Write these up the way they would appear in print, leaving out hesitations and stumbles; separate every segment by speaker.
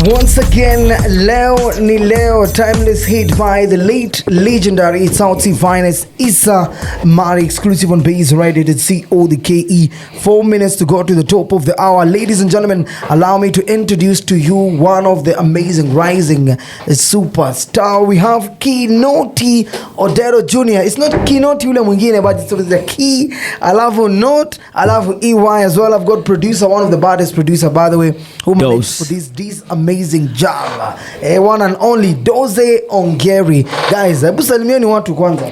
Speaker 1: Once again, Leo ni Leo, timeless hit by the late legendary South's finest Issa Mari, exclusive on Baze Radio at CODKE. 4 minutes to go to the top of the hour. Ladies and gentlemen, allow me to introduce to you one of the amazing rising superstar. We have Keynote Odera JR. It's not Keynote yule mwingine, but it's the Key. Alafu Note, Alafu EY as well. I've got producer, one of the baddest producer, by the way, who managed for this amazing job. One and only Doze Ongeri. Guys, hebu salimieni watu kwanza.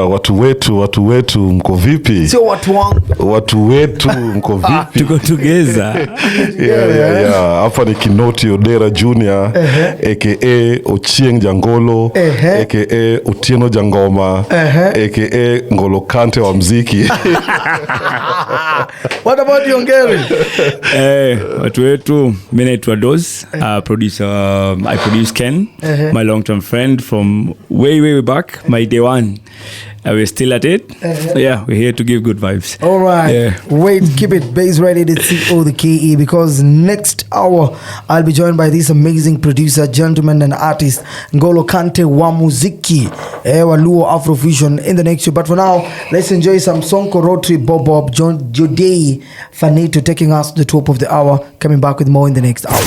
Speaker 2: Watu wetu mko vipi?
Speaker 1: Sio watu wangu.
Speaker 2: Watu wetu mko vipi?
Speaker 3: Tuko together.
Speaker 2: Hapa ni Keynote Odera JR, aka Ochieng Jangolo, aka Otieno Jangoma, aka Ngolo Kante wa mziki.
Speaker 1: What about you, Ongeri?
Speaker 3: Watu wetu, mimi naitwa Doze, producer. I produce Ken, my long-term friend from way back, my day one. We're still at it. Yeah, we're here to give good vibes.
Speaker 1: All right.
Speaker 3: Yeah.
Speaker 1: Wait, keep it Baze Radio to CODKE, because next hour I'll be joined by this amazing producer, gentleman and artist, Ngolo Kante wa muziki, Waluo Afrofusion in the next show. But for now, let's enjoy some Sonko Rotary Bob Jodei Fanito taking us to the top of the hour. Coming back with more in the next hour.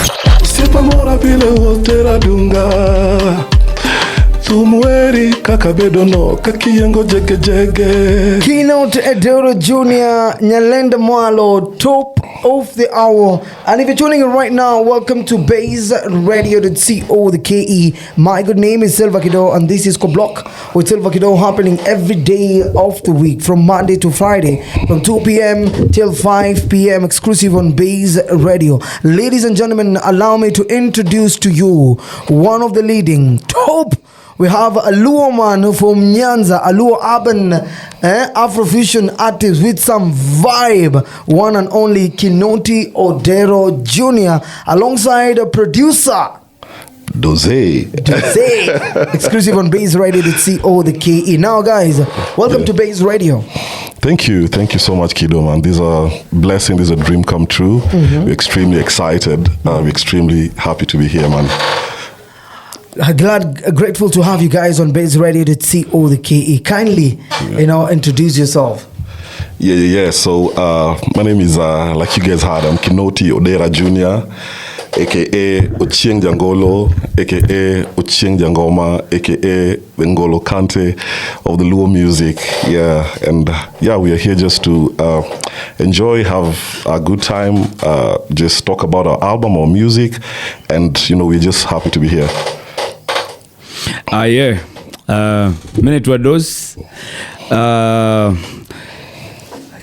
Speaker 2: Tumweri kakabedono kakiyengo jege.
Speaker 1: Keynote Odera JR, Nyalenda Mwalo, top of the hour. And if you're tuning in right now, welcome to Baze Radio at CODKE. My good name is Silva Kido, and this is Koblock with Silva Kido, happening every day of the week from Monday to Friday from 2 p.m. till 5 p.m. exclusive on Baze Radio. Ladies and gentlemen, allow me to introduce to you one of the leading top. We have a Luo man from Nyanza, a Luo urban Afrofusion artist with some vibe. One and only Keynote Odera JR, alongside a producer,
Speaker 2: Doze.
Speaker 1: exclusive on Baze Radio at CODKE. Now, guys, welcome to Baze Radio.
Speaker 2: Thank you so much, Kido, man. This is a blessing, this is a dream come true. We're extremely excited. We're extremely happy to be here, man.
Speaker 1: Grateful to have you guys on Baze Radio at CODKE. Kindly, introduce yourself.
Speaker 2: Yeah. So, my name is, like you guys heard, I'm Keynote Odera JR, aka Ochieng Jangolo, aka Ochieng Jangoma, aka Ngolo Kante of the Luo music. Yeah, and we are here just to enjoy, have a good time, just talk about our album, our music, and we're just happy to be here.
Speaker 3: Mimi naitwa Doze.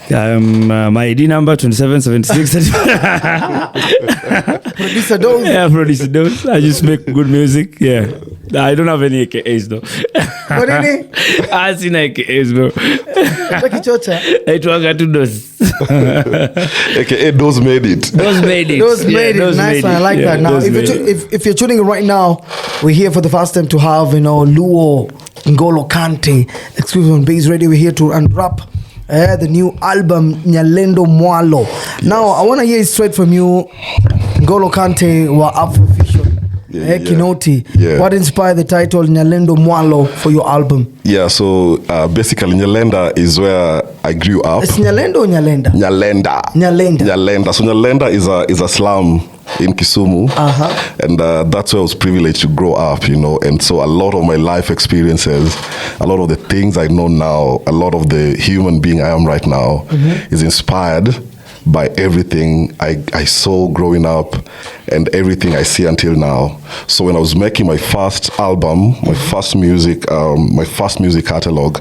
Speaker 3: My ID number 2776.
Speaker 1: Producer Doze.
Speaker 3: Yeah, producer Doze. I just make good music. Yeah. I don't have any AKAs though.
Speaker 1: What do you mean?
Speaker 3: I seen AKAs bro. Aitwanga tu Doze.
Speaker 2: AKA Doze made it.
Speaker 1: Doze made it. Nice one. I like that. Now, if you're tuning in right now, we're here for the first time to have Luo Ngolo Kante exclusive on Baze Radio. We're here to unwrap the new album Nyalenda Mwalo. Now, I want to hear it straight from you, Ngolo Kante wa Afrofusion. Keynote. What inspired the title Nyalenda Mwalo for your album?
Speaker 2: Yeah, so basically Nyalenda is where I grew up.
Speaker 1: It's Nyalenda or Nyalenda?
Speaker 2: Nyalenda. So Nyalenda is a slum in Kisumu, and that's where I was privileged to grow up, and so a lot of my life experiences, a lot of the things I know now, a lot of the human being I am right now is inspired by everything I saw growing up and everything I see until now. So when I was making my first album, my first music catalog,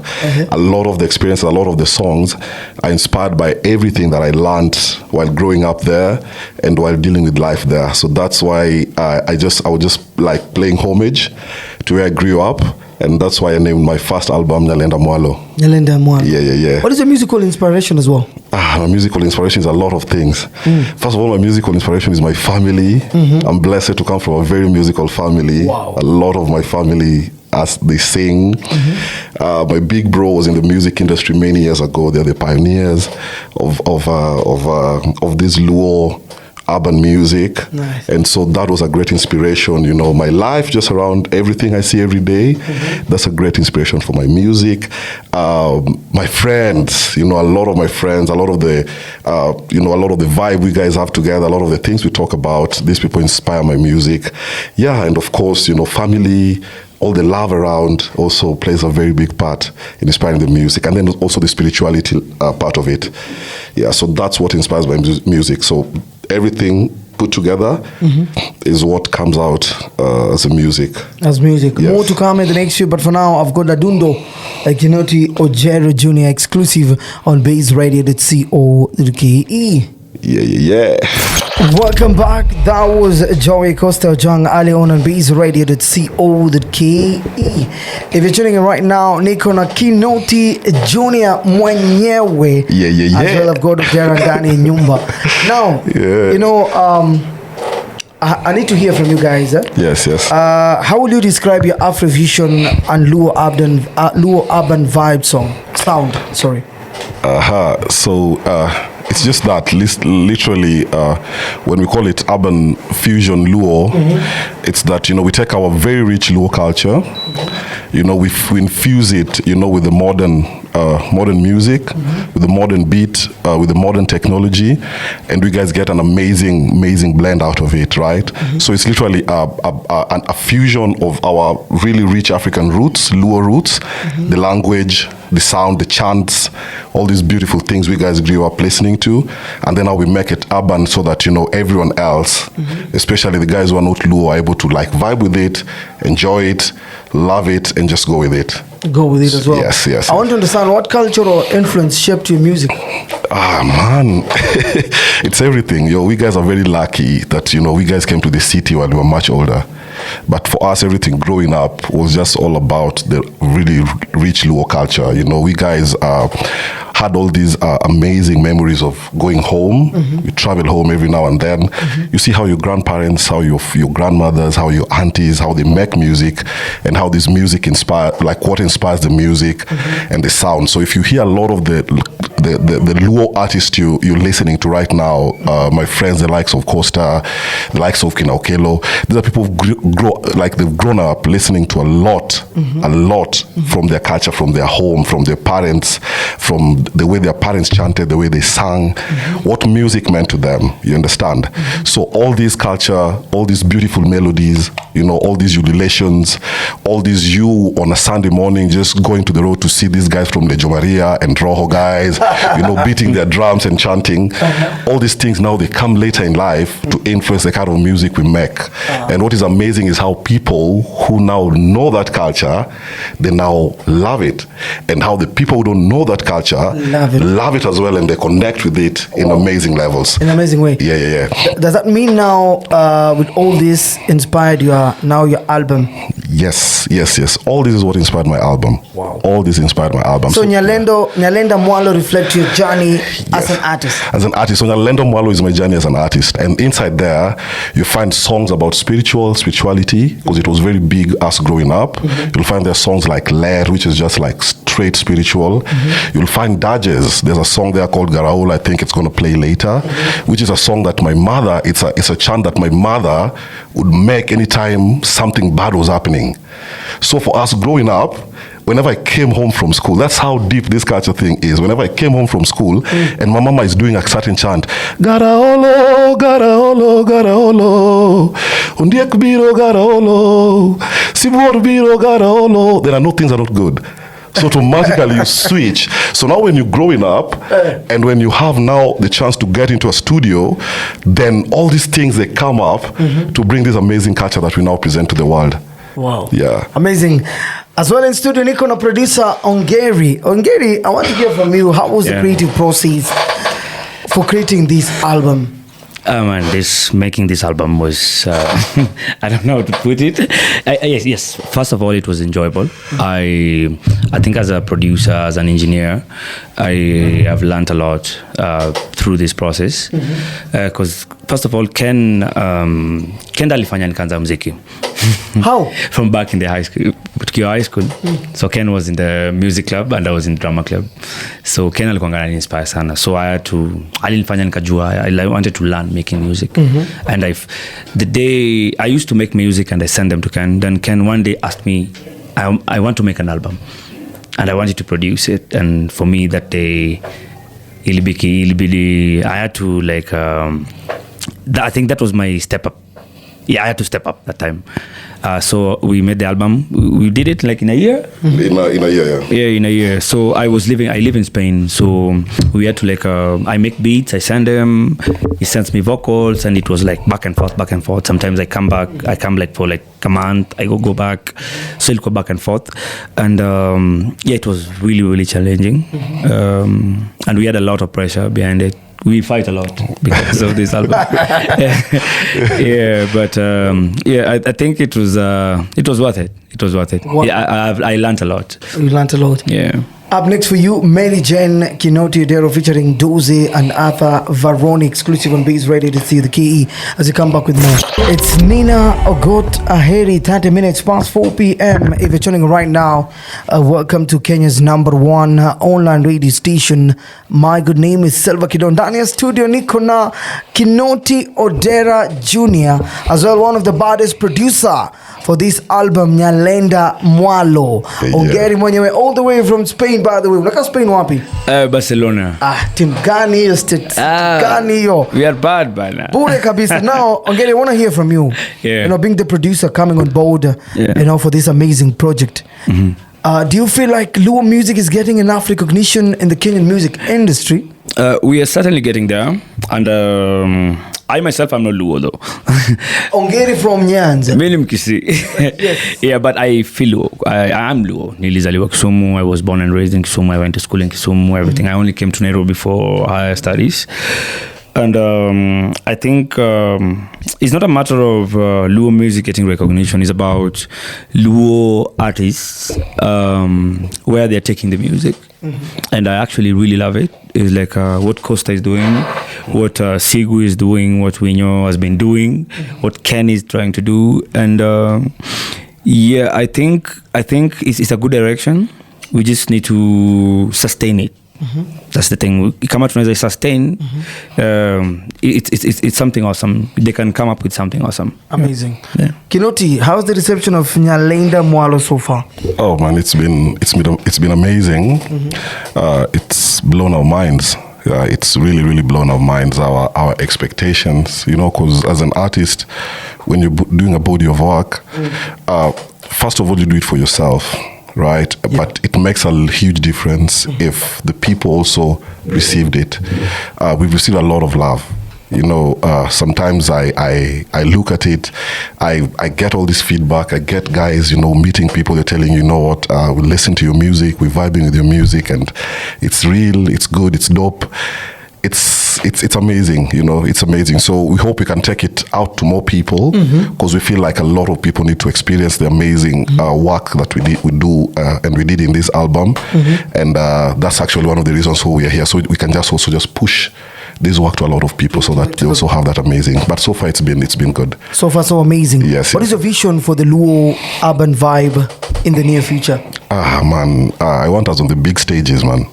Speaker 2: a lot of the experiences, a lot of the songs are inspired by everything that I learned while growing up there and while dealing with life there. So that's why I was just like playing homage to where I grew up. And that's why I named my first album Nyalenda Mwalo.
Speaker 1: Nyalenda Mwalo.
Speaker 2: Yeah.
Speaker 1: What is your musical inspiration as well?
Speaker 2: My musical inspiration is a lot of things. First of all, my musical inspiration is my family. I'm blessed to come from a very musical family.
Speaker 1: Wow.
Speaker 2: A lot of my family, as they sing. My big bro was in the music industry many years ago. They're the pioneers of this Luo urban music.
Speaker 1: Nice.
Speaker 2: And so that was a great inspiration. You know, my life just around everything I see every day, that's a great inspiration for my music. My friends, you know, a lot of my friends, a lot of the, you know, a lot of the vibe we guys have together, a lot of the things we talk about, these people inspire my music. Yeah, and of course, you know, family, all the love around also plays a very big part in inspiring the music, and then also the spirituality part of it. Yeah, so that's what inspires my music. So everything put together is what comes out as a music. As music.
Speaker 1: Yes. More to come in the next year, but for now, I've got Adundo, Keynote Odera JR exclusive on Baze Radio .co.ke.
Speaker 2: Yeah.
Speaker 1: Welcome back. That was Joey Costa Ojang early on Baze Radio .co.ke. If you're tuning in right now, niko na Keynote Junior mwenyewe.
Speaker 2: Yeah.
Speaker 1: As well, I've got Odera ndani nyumba. Now, you know, I need to hear from you guys.
Speaker 2: Yes.
Speaker 1: How will you describe your Afrofusion and Luo urban vibe sound? Sorry.
Speaker 2: So it's just that literally when we call it urban fusion Luo, it's that, you know, we take our very rich Luo culture, you know, we infuse it, you know, with the modern music, with the modern beat, with the modern technology, and we guys get an amazing blend out of it, right? So it's literally a fusion of our really rich African roots, Luo roots, the language, the sound, the chants, all these beautiful things we guys grew up listening to, and then how we make it urban so that, you know, everyone else, especially the guys who are not Luo, are able to like vibe with it, enjoy it, love it, and just go with it.
Speaker 1: Go with it as well.
Speaker 2: Yes.
Speaker 1: I want to understand what culture or influence shaped your music.
Speaker 2: Man, it's everything. Yo, we guys are very lucky that, you know, we guys came to the city while we were much older. But for us, everything growing up was just all about the really rich Luo culture. You know, we guys had all these amazing memories of going home. You travel home every now and then. You see how your grandparents, how your grandmothers, how your aunties, how they make music, and how this music like what inspires the music and the sound. So if you hear a lot of the Luo artists you're listening to right now, my friends, the likes of Costa, the likes of Kinaokelo, these are people they've grown up listening to a lot from their culture, from their home, from their parents, from the way their parents chanted, the way they sang, what music meant to them, you understand? So all this culture, all these beautiful melodies, you know, all these ululations, all these you on a Sunday morning just going to the road to see these guys from Lejo Maria and Rojo guys, you know, beating their drums and chanting. All these things now, they come later in life to influence the kind of music we make. And what is amazing is how people who now know that culture, they now love it. And how the people who don't know that culture love it as well, and they connect with it in amazing levels.
Speaker 1: In an amazing way.
Speaker 2: Yeah.
Speaker 1: Does that mean now, with all this inspired your album?
Speaker 2: Yes. All this is what inspired my album.
Speaker 1: Wow.
Speaker 2: All this inspired my album.
Speaker 1: So Nyalenda Mwalo reflects your journey as an artist.
Speaker 2: As an artist. So Nyalenda Mwalo is my journey as an artist. And inside there, you find songs about spirituality, because it was very big us growing up. You'll find there songs like Lair, which is just like straight spiritual. You'll find Dajes. There's a song there called Garaola, I think it's going to play later, which is a song that my mother, it's a chant that my mother would make anytime something bad was happening. So for us growing up, whenever I came home from school, that's how deep this culture thing is. Whenever I came home from school and my mama is doing a certain chant, Garaolo, Garaolo, Garaolo, Undiek biro Garaolo, Sibor biro Garaolo, then I know things are not good. So automatically you switch. So now when you're growing up and when you have now the chance to get into a studio, then all these things, they come up to bring this amazing culture that we now present to the world.
Speaker 1: Wow.
Speaker 2: Yeah.
Speaker 1: Amazing. As well in studio, niko na producer Ongeri. Ongeri, I want to hear from you. How was the creative process for creating this album?
Speaker 3: Making this album was I don't know how to put it. Yes. First of all, it was enjoyable. I think as a producer, as an engineer, I have learned a lot through this process. Because first of all, Ken alifanya nikaanza muziki.
Speaker 1: How?
Speaker 3: From back in the high school, high school. So Ken was in the music club and I was in the drama club. So Ken alikuwa ananiinspire sana. So I had to, alinifanya nikajua, I wanted to learn making music. And the day I used to make music and I sent them to Ken, then Ken one day asked me, I want to make an album and I wanted to produce it. And for me that day, I had to like, I think that was my step up. Yeah, I had to step up that time. So we made the album. We did it like in a year.
Speaker 2: In a year, yeah.
Speaker 3: Yeah, in a year. So I live in Spain. So we had to like, I make beats, I send him, he sends me vocals, and it was like back and forth. Sometimes I come like for like a month, I go back. So it'll go back and forth. And yeah, it was really, really challenging. And we had a lot of pressure behind it. We fight a lot because of this album. Yeah, but I think it was worth it. It was worth it. Yeah, I learned a lot.
Speaker 1: You learned a lot.
Speaker 3: Yeah.
Speaker 1: Up next for you, Mary Jane, Keynote Odera featuring Doze and Arthur Varoni, exclusive on Baze Radio to see the KE as you come back with more. It's Nina Ogot Aheri, 30 minutes past 4 p.m. If you're tuning right now, welcome to Kenya's #1 online radio station. My good name is Selva Kidon. Daniel Studio Nikona Keynote Odera JR, as well one of the baddest producer for this album, Nyalenda Mwalo. Ongeri mwenyewe all the way from Spain, by the way. Unaka Spain wapi?
Speaker 3: Barcelona.
Speaker 1: Team gani hiyo state? Gani hiyo?
Speaker 3: We are bad bana.
Speaker 1: Bure kabisa. Now, Ongeri, I want to hear from you.
Speaker 3: Yeah.
Speaker 1: You know, being the producer coming on board, you know, for this amazing project. Do you feel like Luo music is getting enough recognition in the Kenyan music industry?
Speaker 3: We are certainly getting there. And I myself am not Luo though.
Speaker 1: Ongeri from Nyanza.
Speaker 3: Mimi Mkisi. Yes. Yeah, but I feel Luo. I am Luo. Nilizaliwa Kisumu. I was born and raised in Kisumu. I went to school in Kisumu. Everything. I only came to Nairobi for higher studies. And I think it's not a matter of Luo music getting recognition. It's about Luo artists, where they're taking the music. And I actually really love it. It's like what Costa is doing, what Sigu is doing, what Winyo has been doing, what Ken is trying to do. And yeah, I think it's a good direction. We just need to sustain it. That's the thing. Kama tunaweza sustain, it's something awesome. They can come up with something awesome.
Speaker 1: Amazing. Yeah. Kinoti, how's the reception of Nyalenda Mwalo so far?
Speaker 2: Oh man, it's been amazing. It's blown our minds. It's really, really blown our minds, our expectations. You know, because as an artist, when you're doing a body of work, first of all, you do it for yourself. Right, but it makes a huge difference if the people also received it. We've received a lot of love. You know, sometimes I look at it, I get all this feedback. I get guys, you know, meeting people. They're telling you know what, we listen to your music, we're vibing with your music, and it's real, it's good, it's dope. It's amazing, you know, it's amazing. So we hope we can take it out to more people because we feel like a lot of people need to experience the amazing work that we did in this album. And that's actually one of the reasons why we are here. So we can just push this work to a lot of people so that they also have that amazing. But so far it's been good. So far so amazing. Yes. What is your vision for the Luo urban vibe in the near future? Man, I want us on the big stages, man.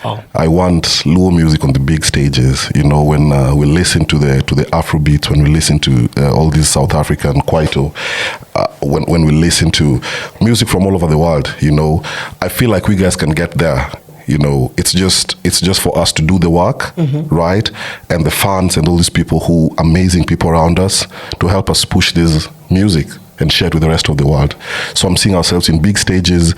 Speaker 2: Oh. I want Luo music on the big stages. You know, when we listen to the Afrobeat, when we listen to all these South African Kwaito, when we listen to music from all over the world, you know, I feel like we guys can get there. You know, it's just for us to do the work, right? And the fans and all these people amazing people around us to help us push this music and share it with the rest of the world. So I'm seeing ourselves in big stages.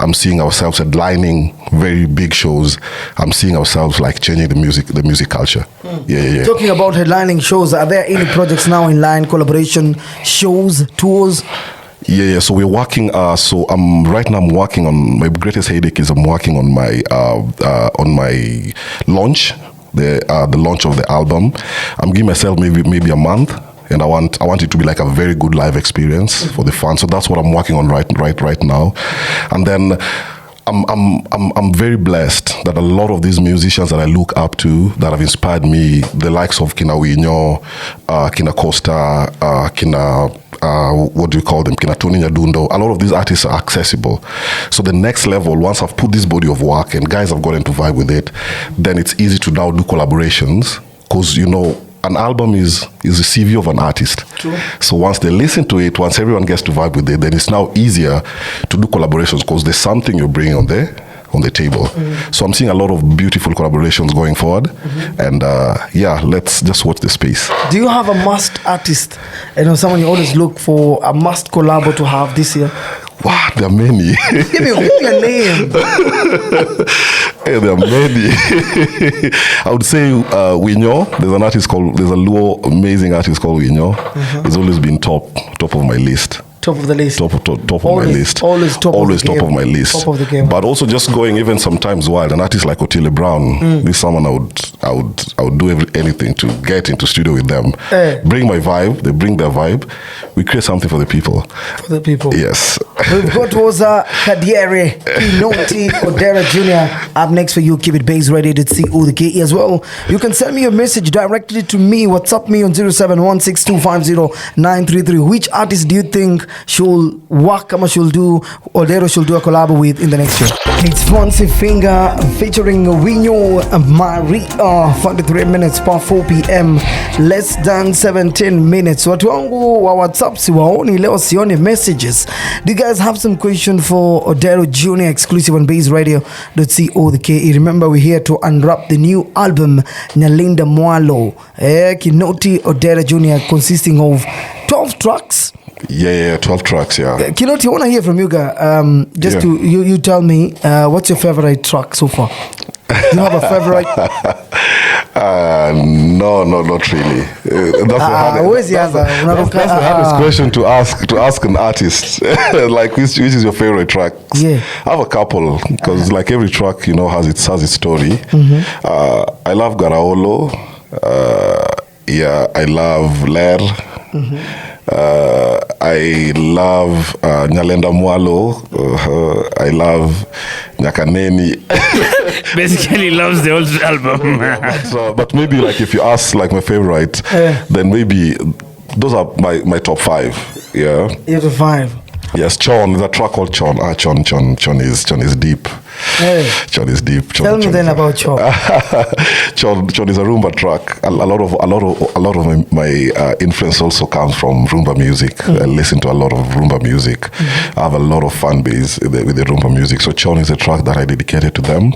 Speaker 2: I'm seeing ourselves headlining very big shows. I'm seeing ourselves like changing the music culture. Yeah. Talking about headlining shows, are there any projects now in line, collaboration, shows, tours? Yeah. So we're working. So right now I'm working on my greatest headache is I'm working on my launch, the launch of the album. I'm giving myself maybe a month. And I want it to be like a very good live experience for the fans. So that's what I'm working on right now. And then I'm very blessed that a lot of these musicians that I look up to that have inspired me, the likes of Kina Winyo, Kina Costa, Kina what do you call them? Kinatuni Nyadundo. A lot of these artists are accessible. So the next level, once I've put this body of work and guys have gotten to vibe with it, then it's easy to now do collaborations because, you know, an album is the CV of an artist.
Speaker 1: True.
Speaker 2: So once they listen to it, once everyone gets to vibe with it, then it's now easier to do collaborations because there's something you're bringing on the table. So I'm seeing a lot of beautiful collaborations going forward. And let's just watch the space.
Speaker 1: Do you have a must artist? You know, someone you always look for, a must collabo to have this year?
Speaker 2: Wow, there are many.
Speaker 1: Give me a name.
Speaker 2: Yeah, there are many. I would say Winyo. There's a Luo amazing artist called Winyo. He's always been top of my list.
Speaker 1: Top of the list.
Speaker 2: Top of my list.
Speaker 1: Always top
Speaker 2: of my list.
Speaker 1: Top of the game.
Speaker 2: But also just going even sometimes wild. An artist like Otile Brown. This is someone I would do anything to get into studio with them. Bring my vibe. They bring their vibe. We create something for the people.
Speaker 1: For the people.
Speaker 2: Yes.
Speaker 1: We've got Keynote Odera JR up next for you. Keep it Baze Radio to see all the KE as well. You can send me a message directly to me. WhatsApp me on 0716250933. Which artist do you think should work? Should do Odero should do a collab with in the next year? It's Fancy Finger featuring Winyo Maria. 43 minutes past 4 p.m. Less than 17 minutes. Watu wangu wa WhatsApp siwaoni leo, sioni messages. Do you guys have some question for Odero Jr. exclusive on Baze Radio.co.ke? Remember, we're here to unwrap the new album Nyalenda Mwalo. Keynote Odera Jr. consisting of 12 tracks.
Speaker 2: Yeah, 12 tracks, yeah.
Speaker 1: Keynote, I want to hear from you guys. To you tell me, what's your favorite track so far? Do you have a favorite?
Speaker 2: No, not really. That's the hardest question to ask an artist. Like, which is your favorite track?
Speaker 1: Yeah,
Speaker 2: I have a couple because like every track, you know, has its story. I love Garaolo. I love Ler. I love Nyalenda Mwalo. I love Nyakaneni.
Speaker 3: Basically loves the old album.
Speaker 2: But maybe like if you ask like my favorite, then maybe those are my top 5. Yeah.
Speaker 1: You're the 5.
Speaker 2: Yes, Chon. There's a track called Chon. Chon is deep.
Speaker 1: Hey.
Speaker 2: Chon is deep.
Speaker 1: Tell me then about Chon.
Speaker 2: Chon is a rumba track. A lot of my influence also comes from rumba music. I listen to a lot of rumba music. I have a lot of fan base with the rumba music. So Chon is a track that I dedicated to them.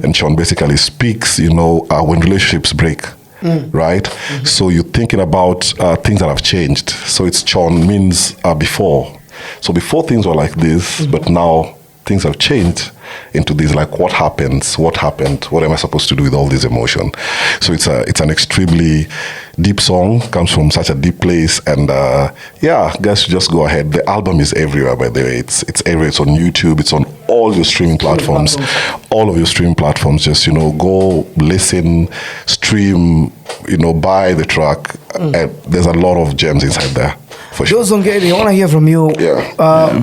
Speaker 2: And Chon basically speaks, you know, when relationships break. Right? So you're thinking about things that have changed. So it's Chon means before. So before things were like this, but now things have changed into this, like what happened, what am I supposed to do with all this emotion? So it's an extremely deep song, comes from such a deep place, and guys, just go ahead. The album is everywhere, by the way. It's everywhere. It's on YouTube, it's on all your streaming platforms. All of your streaming platforms, just, you know, go listen, stream, you know, buy the track. And there's a lot of gems inside there. For sure.
Speaker 1: Those on Gary, I want to hear from you.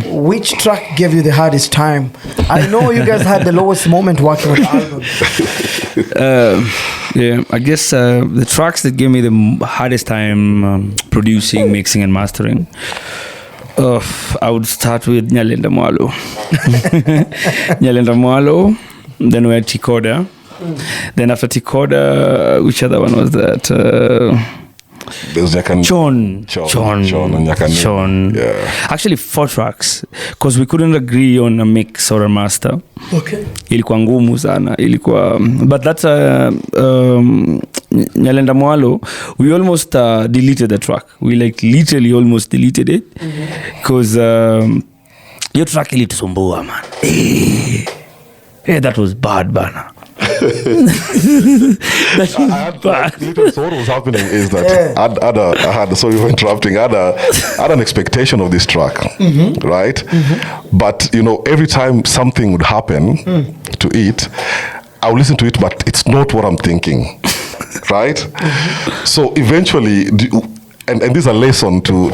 Speaker 1: Which track gave you the hardest time? I know you guys had the lowest moment working on the album.
Speaker 3: I guess the tracks that gave me the hardest time producing, mixing, and mastering. I would start with Nyalenda Mwalo. Nyalenda Mwalo. Then we had Tikoda. Then after Tikoda, which other one was that? Chon.
Speaker 2: Yeah.
Speaker 3: Actually 4 tracks because we couldn't agree on a mix or a master.
Speaker 1: Okay.
Speaker 3: Ilikuwa ngumu sana. But that's Nyalenda Mwalo. We almost deleted the track. We like literally almost deleted it because your track ilitusumbua, man. That was bad, bana.
Speaker 2: So what was happening is that I had an expectation of this track, right? But you know, every time something would happen to it, I would listen to it, but it's not what I'm thinking, right? So eventually, and this is a lesson to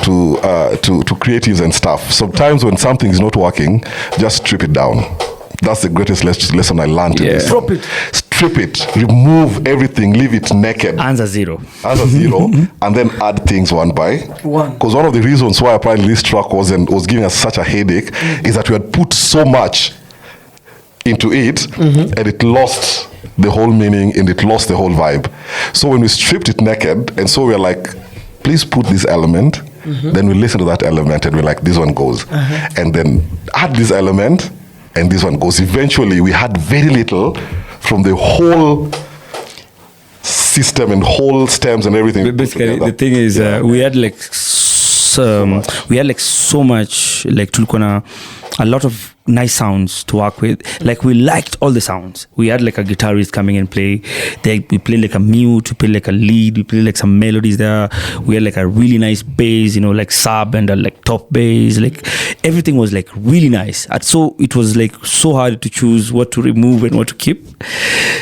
Speaker 2: creatives and stuff. Sometimes when something is not working, just strip it down. That's the greatest lesson I learned.
Speaker 1: Drop it.
Speaker 2: strip it, remove everything, leave it naked.
Speaker 3: Answer zero.
Speaker 2: And then add things one by one. Because one of the reasons why apparently this track was giving us such a headache is that we had put so much into it, and it lost the whole meaning and it lost the whole vibe. So when we stripped it naked, and so we're like, please put this element, then we listen to that element and we're like, this one goes. And then add this element and this one goes. Eventually we had very little from the whole system and whole stems and everything.
Speaker 3: Basically, the thing is, we had like so much, like a lot of nice sounds to work with. Like we liked all the sounds. We had like a guitarist coming and play. We played like a mute, we played like a lead, we played like some melodies there. We had like a really nice bass, like sub and like top bass. Like everything was like really nice. And so it was like so hard to choose what to remove and what to keep.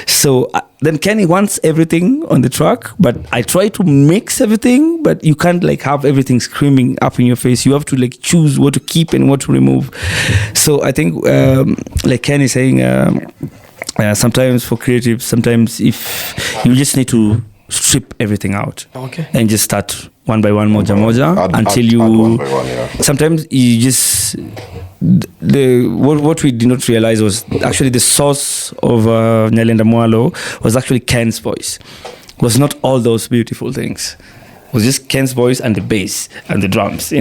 Speaker 3: So then Kenny wants everything on the track, but I try to mix everything, but you can't like have everything screaming up in your face. You have to like choose what to keep and what to remove. So I think like Kenny saying, sometimes for creatives, sometimes if you just need to strip everything out, and just start one by one, moja until you one by one, sometimes you just what we did not realize was actually the source of Nyalenda Mwalo was actually Ken's voice. It was not all those beautiful things. It was just Ken's voice and the bass and the drums.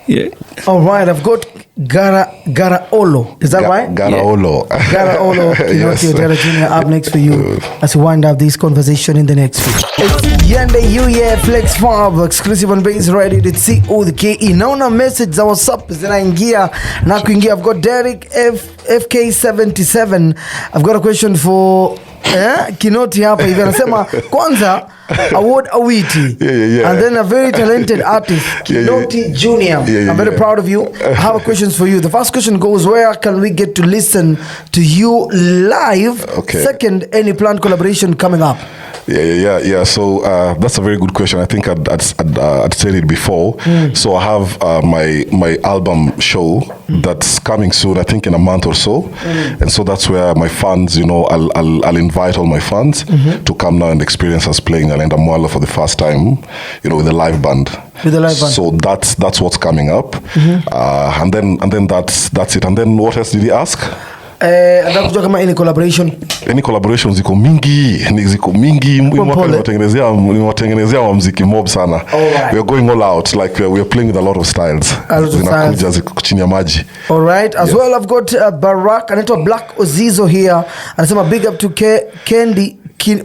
Speaker 3: Yeah. All
Speaker 1: right, I've got Garaolo. Is that right?
Speaker 2: Garaolo.
Speaker 1: Yeah. Garaolo, Keynote Odera JR up next for you as we wind up this conversation in the next week. It's Yende Flex 5 exclusive on Baze Radio to CO the KE. Naona message za WhatsApp zinaingia na kuingia. I've got Derek FK77. I've got a question for Keynote hapa hivi anasema kwanza award awiti and then a very talented artist Keynote Junior. I'm very proud of you. I have questions for you. The first question goes, where can we get to listen to you live? Second, any planned collaboration coming up?
Speaker 2: Yeah. So that's a very good question. I think I'd said it before. So I have my album show that's coming soon. I think in a month or so, and so that's where my fans, I'll invite all my fans to come now and experience us playing Nyalenda Mwalo for the first time, with a live band. So that's what's coming up, and then that's it. And then what else did he ask?
Speaker 1: Anataka kama any collaboration
Speaker 2: ziko mingi nimewatengenezea wa muziki mob sana. We are going all out, like we are playing with a lot of styles zinakuja ziko chini ya maji.
Speaker 1: All right, as well I've got Barack anaitwa Black Ozizo here anasema big up to Kendi,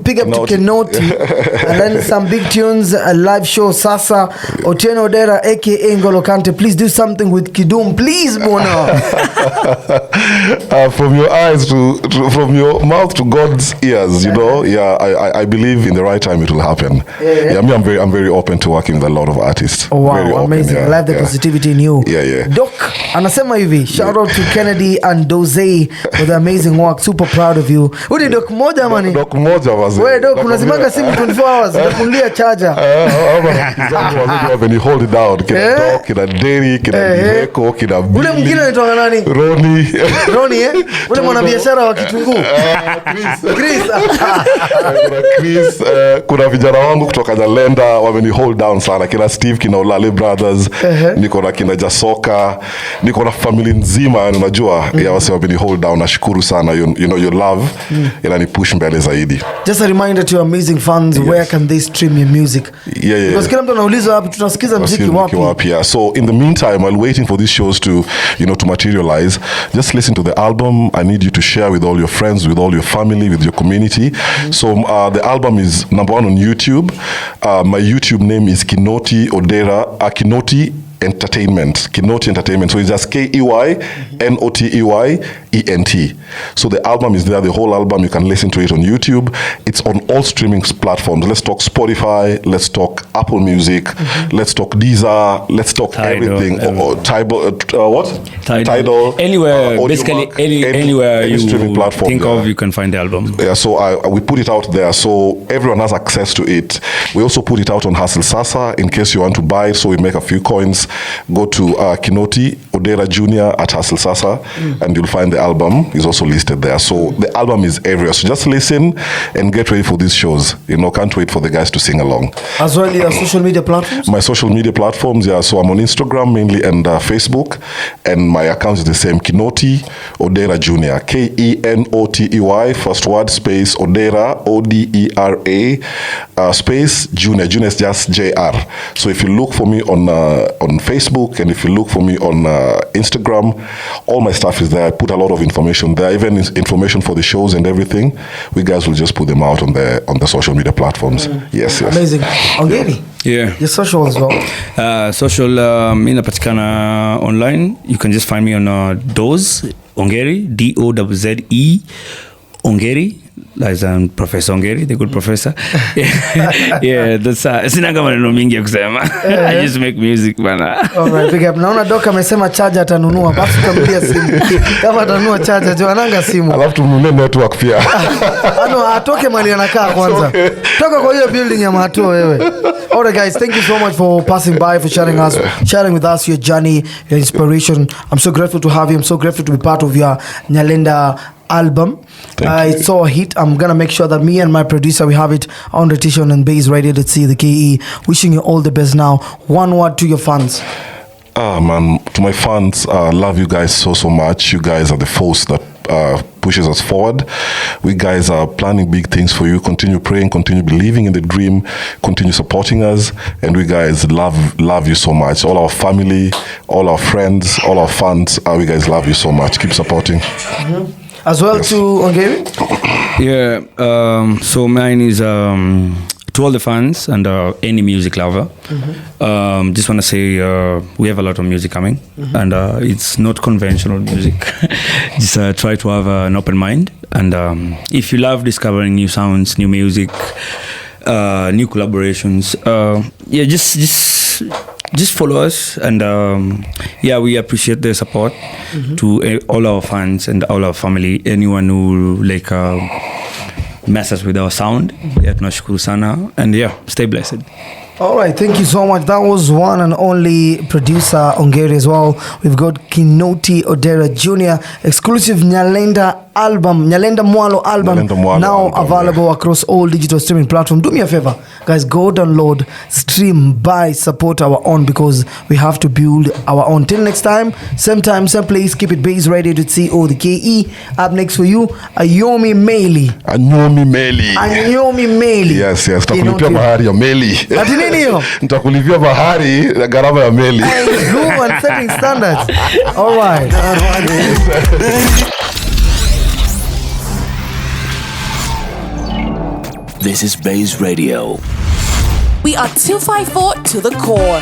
Speaker 1: big up to Keynote and then some big tunes, a live show sasa. Otile Odera aka Ngolo Kante, please do something with Kidum, please bona.
Speaker 2: From your eyes from your mouth to God's ears, I believe in the right time it will happen. I'm very open to working with a lot of artists.
Speaker 1: Oh, wow,
Speaker 2: very
Speaker 1: amazing.
Speaker 2: Open,
Speaker 1: I love the positivity in you. Doc anasema hivi, shout out to Kennedy and Doze for the amazing work, super proud of you. Udi Doc moja mani?
Speaker 2: Doc moja wazi.
Speaker 1: Wewe Doc unazimanga simu 24 hours ndakulia charger.
Speaker 2: When you hold it down, kina Doc, kina Derry, kina Direko, kina B.
Speaker 1: Ule mwingine anaitwa nani? Ronnie ule mwanabiashara wa kitunguu.
Speaker 2: Chris, kuna vijana wangu kutoka Nyalenda wameni hold down sana, kina Steve, kina Otile Brothers, niko na kina Jasoka, niko na family nzima, unajua wase wameni hold down. Nashukuru sana, your love inani push mbele zaidi.
Speaker 1: Just a reminder to your amazing fans, where can they stream your music? Because kila mtu anauliza wapi tunasikiza muziki wapi?
Speaker 2: So in the meantime, while waiting for these shows to to materialize, just listen to the album. I need you to share with all your friends, with all your family, with your community. So the album is number 1 on YouTube. My YouTube name is Keynote Odera, Keynote Entertainment. Keynote Entertainment. So it's just KEYNOTEYENT. So the album is there, the whole album. You can listen to it on YouTube. It's on all streaming platforms. Let's talk Spotify, let's talk Apple Music, let's talk Deezer, let's talk
Speaker 3: Tidal,
Speaker 2: everything. What?
Speaker 3: Tidal. Anywhere, basically anywhere
Speaker 2: any
Speaker 3: you
Speaker 2: streaming platform,
Speaker 3: think of, you can find the album.
Speaker 2: Yeah, so we put it out there so everyone has access to it. We also put it out on Hustle Sasa in case you want to buy it, so we make a few coins. Go to Keynote Odera JR at Hustle Sasa and you'll find the album is also listed there. So the album is everywhere. So just listen and get ready for these shows. Can't wait for the guys to sing along.
Speaker 1: As well, your social media platforms? My
Speaker 2: social media platforms, yeah. So I'm on Instagram mainly and Facebook, and my account is the same, Keynote Odera JR, KENOTEY, first word, space, Odera, ODERA, space, Junior. Junior is just JR. So if you look for me on Facebook and if you look for me on Instagram, all my stuff is there. I put a lot of information there, even information for the shows and everything. We guys will just put them out on the social media platforms. Yes.
Speaker 1: Amazing. Ongeri?
Speaker 3: Yeah.
Speaker 1: Your social as well?
Speaker 3: Social, inapatikana online. You can just find me on Doze Ongeri, DOZE Ongeri. As Professor Ongeri, the good professor. Yeah, that's sinanga maneno mingi ya kusema. I just make music bana.
Speaker 1: Alright, big up. Naona Doka amesema charger atanunua, basi tutamlia simu. Kama atanunua charger, jo ananga simu.
Speaker 2: Alafu tumnunie network pia.
Speaker 1: Atoke mahali anakaa kwanza. Toka kwa hiyo building ya Mahato wewe. Alright guys, thank you so much for passing by, for sharing with us your journey, your inspiration. I'm so grateful to have you. I'm so grateful to be part of your Nyalenda album. It's so a hit. I'm gonna make sure that me and my producer, we have it on rotation on Baze Radio the KE. Wishing you all the best now. One word to your fans.
Speaker 2: Man, to my fans, love you guys so much. You guys are the force that pushes us forward. We guys are planning big things for you. Continue praying, continue believing in the dream, continue supporting us, and we guys love you so much. All our family, all our friends, all our fans, we guys love you so much. Keep supporting.
Speaker 1: As well, yes. To Ongeri?
Speaker 3: Yeah, so mine is to all the fans and any music lover. Just want to say we have a lot of music coming, and it's not conventional music. Just try to have an open mind, and if you love discovering new sounds, new music, new collaborations, just follow us, and we appreciate the support to all our fans and all our family, anyone who messes with our sound. Tunashukuru sana, and stay blessed.
Speaker 1: All right, thank you so much. That was one and only producer Ongeri as well. We've got Keynote Odera JR exclusive Nyalenda Mwalo album now available across all digital streaming platforms. Do me a favor, guys, go download, stream, buy, support our own, because we have to build our own. Till next time, same place, keep it Baze Radio to CO the KE. Up next for you, Ayomi Meli.
Speaker 2: Yes, takulipia bahari ya meli.
Speaker 1: Ati nini hiyo?
Speaker 2: Nitakulipia bahari na gharama ya meli.
Speaker 1: Good one, setting standards. All right.
Speaker 4: This is Baze Radio.
Speaker 5: We are 254 to the core.